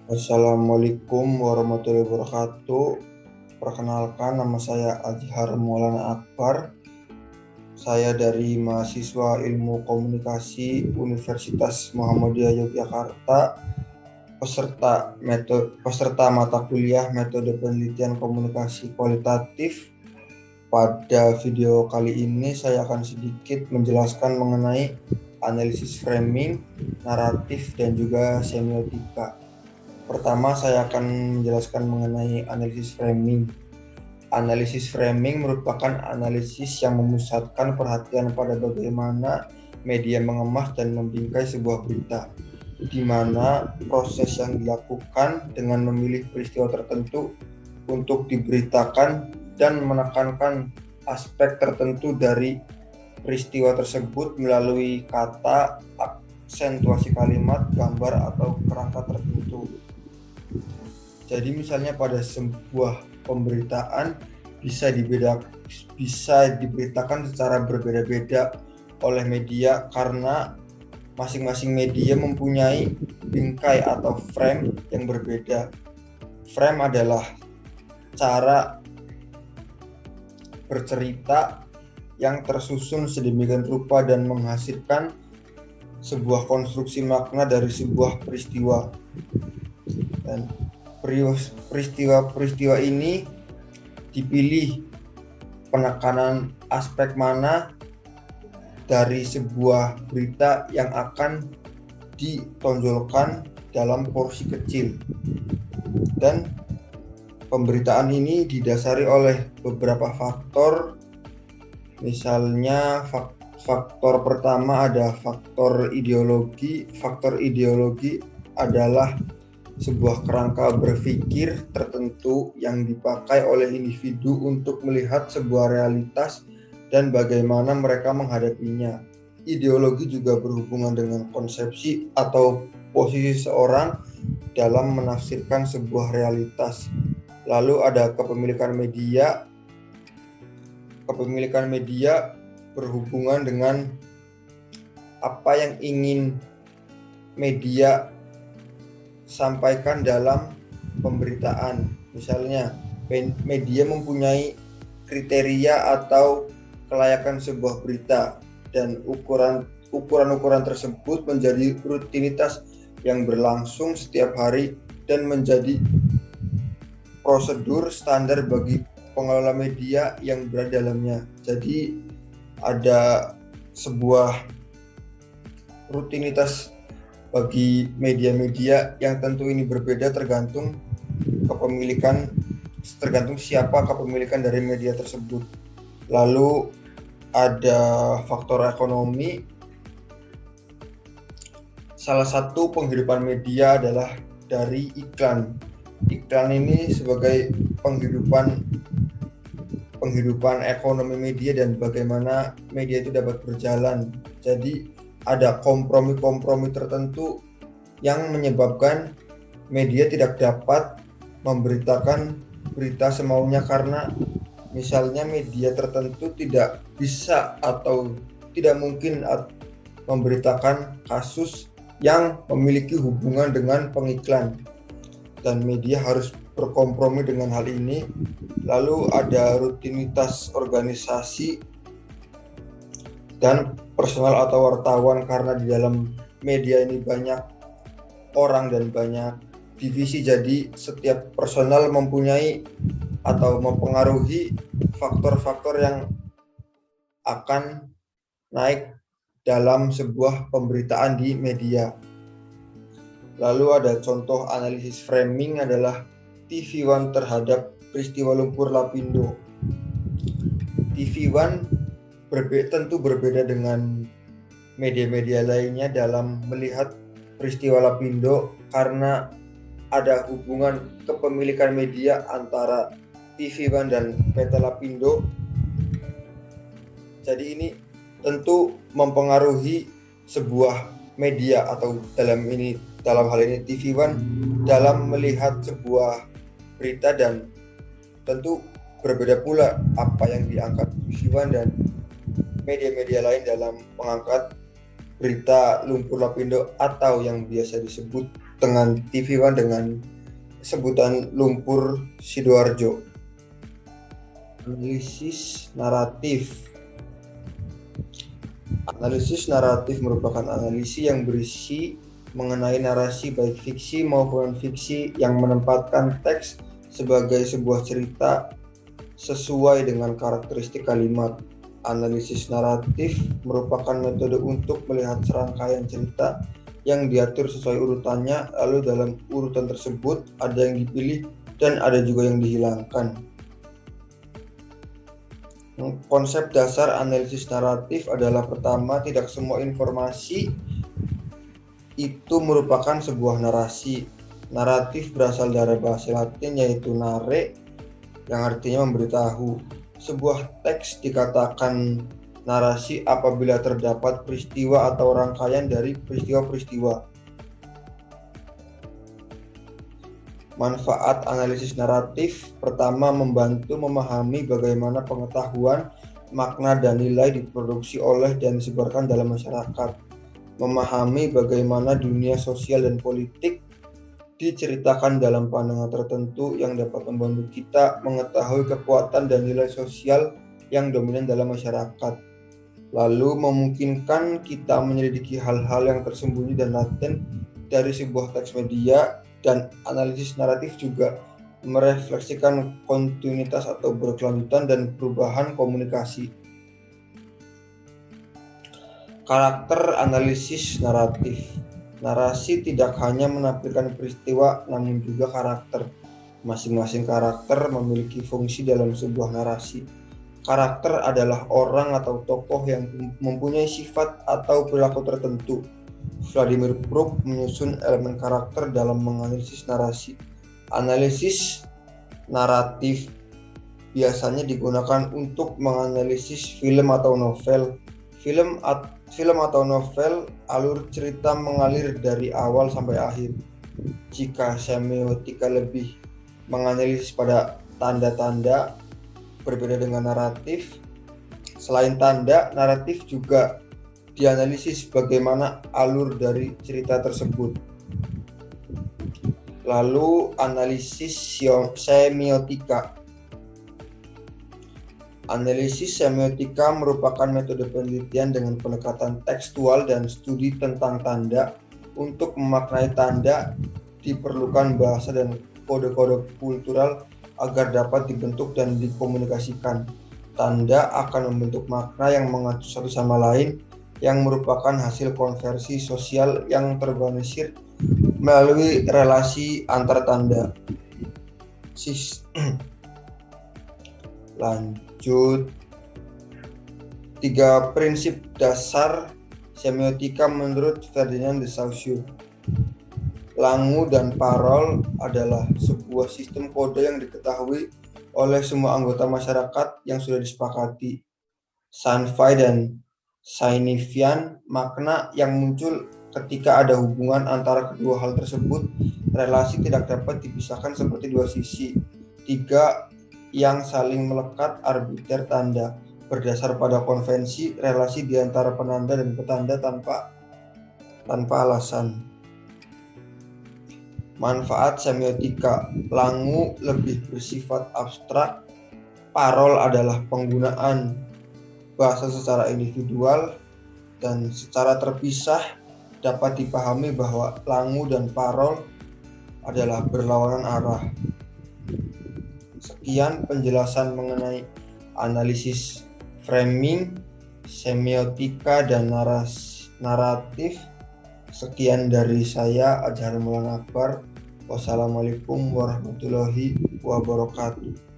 Assalamualaikum warahmatullahi wabarakatuh. Perkenalkan, nama saya Azhar Maulana Akbar. Saya dari mahasiswa Ilmu Komunikasi Universitas Muhammadiyah Yogyakarta, peserta mata kuliah Metode Penelitian Komunikasi Kualitatif. Pada video kali ini saya akan sedikit menjelaskan mengenai analisis framing, naratif, dan juga semiotika. Pertama, saya akan menjelaskan mengenai analisis framing. Analisis framing merupakan analisis yang memusatkan perhatian pada bagaimana media mengemas dan membingkai sebuah berita, di mana proses yang dilakukan dengan memilih peristiwa tertentu untuk diberitakan dan menekankan aspek tertentu dari peristiwa tersebut melalui kata, aksentuasi kalimat, gambar, atau kerangka tertentu. Jadi misalnya pada sebuah pemberitaan bisa diberitakan secara berbeda-beda oleh media karena masing-masing media mempunyai bingkai atau frame yang berbeda. Frame adalah cara bercerita yang tersusun sedemikian rupa dan menghasilkan sebuah konstruksi makna dari sebuah peristiwa. Dan peristiwa-peristiwa ini dipilih penekanan aspek mana dari sebuah berita yang akan ditonjolkan dalam porsi kecil. Dan pemberitaan ini didasari oleh beberapa faktor. Misalnya faktor pertama ada faktor ideologi. Faktor ideologi adalah sebuah kerangka berpikir tertentu yang dipakai oleh individu untuk melihat sebuah realitas dan bagaimana mereka menghadapinya. Ideologi juga berhubungan dengan konsepsi atau posisi seorang dalam menafsirkan sebuah realitas. Lalu ada kepemilikan media. Kepemilikan media berhubungan dengan apa yang ingin media sampaikan dalam pemberitaan. Misalnya, media mempunyai kriteria atau kelayakan sebuah berita dan ukuran-ukuran tersebut menjadi rutinitas yang berlangsung setiap hari dan menjadi prosedur standar bagi pengelola media yang berada dalamnya. Jadi ada sebuah rutinitas bagi media-media yang tentu ini berbeda tergantung siapa kepemilikan dari media tersebut. Lalu ada faktor ekonomi. Salah satu penghidupan media adalah dari iklan. Iklan ini sebagai penghidupan ekonomi media dan bagaimana media itu dapat berjalan. Jadi ada kompromi-kompromi tertentu yang menyebabkan media tidak dapat memberitakan berita semaunya karena misalnya media tertentu tidak bisa atau tidak mungkin memberitakan kasus yang memiliki hubungan dengan pengiklan, dan media harus berkompromi dengan hal ini. Lalu ada rutinitas organisasi dan personal atau wartawan, karena di dalam media ini banyak orang dan banyak divisi, jadi setiap personal mempunyai atau mempengaruhi faktor-faktor yang akan naik dalam sebuah pemberitaan di media. Lalu ada contoh analisis framing adalah TV One terhadap peristiwa lumpur Lapindo. TV One tentu berbeda dengan media-media lainnya dalam melihat peristiwa Lapindo karena ada hubungan kepemilikan media antara TV One dan PT Lapindo. Jadi ini tentu mempengaruhi sebuah media atau dalam hal ini TV One dalam melihat sebuah berita, dan tentu berbeda pula apa yang diangkat TV One dan media-media lain dalam mengangkat berita lumpur lapindo atau yang biasa disebut dengan TV One dengan sebutan lumpur Sidoarjo. Analisis naratif. Analisis naratif merupakan analisis yang berisi mengenai narasi baik fiksi maupun fiksi yang menempatkan teks sebagai sebuah cerita sesuai dengan karakteristik kalimat. Analisis naratif merupakan metode untuk melihat serangkaian cerita yang diatur sesuai urutannya, lalu dalam urutan tersebut ada yang dipilih dan ada juga yang dihilangkan. Konsep dasar analisis naratif adalah pertama, tidak semua informasi itu merupakan sebuah narasi. Naratif berasal dari bahasa Latin yaitu nare, yang artinya memberitahu. Sebuah teks dikatakan narasi apabila terdapat peristiwa atau rangkaian dari peristiwa-peristiwa. Manfaat analisis naratif pertama, membantu memahami bagaimana pengetahuan, makna, dan nilai diproduksi oleh dan disebarkan dalam masyarakat. Memahami bagaimana dunia sosial dan politik diceritakan dalam pandangan tertentu yang dapat membantu kita mengetahui kekuatan dan nilai sosial yang dominan dalam masyarakat. Lalu memungkinkan kita menyelidiki hal-hal yang tersembunyi dan laten dari sebuah teks media. Dan analisis naratif juga merefleksikan kontinuitas atau berkelanjutan dan perubahan komunikasi. Karakter analisis naratif. Narasi tidak hanya menampilkan peristiwa, namun juga karakter. Masing-masing karakter memiliki fungsi dalam sebuah narasi. Karakter adalah orang atau tokoh yang mempunyai sifat atau perilaku tertentu. Vladimir Proof menyusun elemen karakter dalam menganalisis narasi. Analisis naratif biasanya digunakan untuk menganalisis film atau novel. Film atau novel, alur cerita mengalir dari awal sampai akhir. Jika semiotika lebih menganalisis pada tanda-tanda, berbeda dengan naratif. Selain tanda, naratif juga dianalisis bagaimana alur dari cerita tersebut. Lalu analisis semiotika. Analisis semiotika merupakan metode penelitian dengan pendekatan tekstual dan studi tentang tanda. Untuk memaknai tanda, diperlukan bahasa dan kode-kode kultural agar dapat dibentuk dan dikomunikasikan. Tanda akan membentuk makna yang mengacu satu sama lain, yang merupakan hasil konversi sosial yang terorganisir melalui relasi antar tanda. Lanjut. 3 prinsip dasar semiotika menurut Ferdinand de Saussure. Langu dan parol adalah sebuah sistem kode yang diketahui oleh semua anggota masyarakat yang sudah disepakati. Sanfai dan signifian, makna yang muncul ketika ada hubungan antara kedua hal tersebut. Relasi tidak dapat dipisahkan seperti dua sisi. 3. Yang saling melekat, arbiter tanda. Berdasar pada konvensi, relasi di antara penanda dan petanda tanpa alasan. Manfaat semiotika. Langu lebih bersifat abstrak. Parol adalah penggunaan bahasa secara individual dan secara terpisah. Dapat dipahami bahwa langu dan parol adalah berlawanan arah. Sekian penjelasan mengenai analisis framing, semiotika, dan naratif. Sekian dari saya, Azhar Maulana Akbar. Wassalamualaikum warahmatullahi wabarakatuh.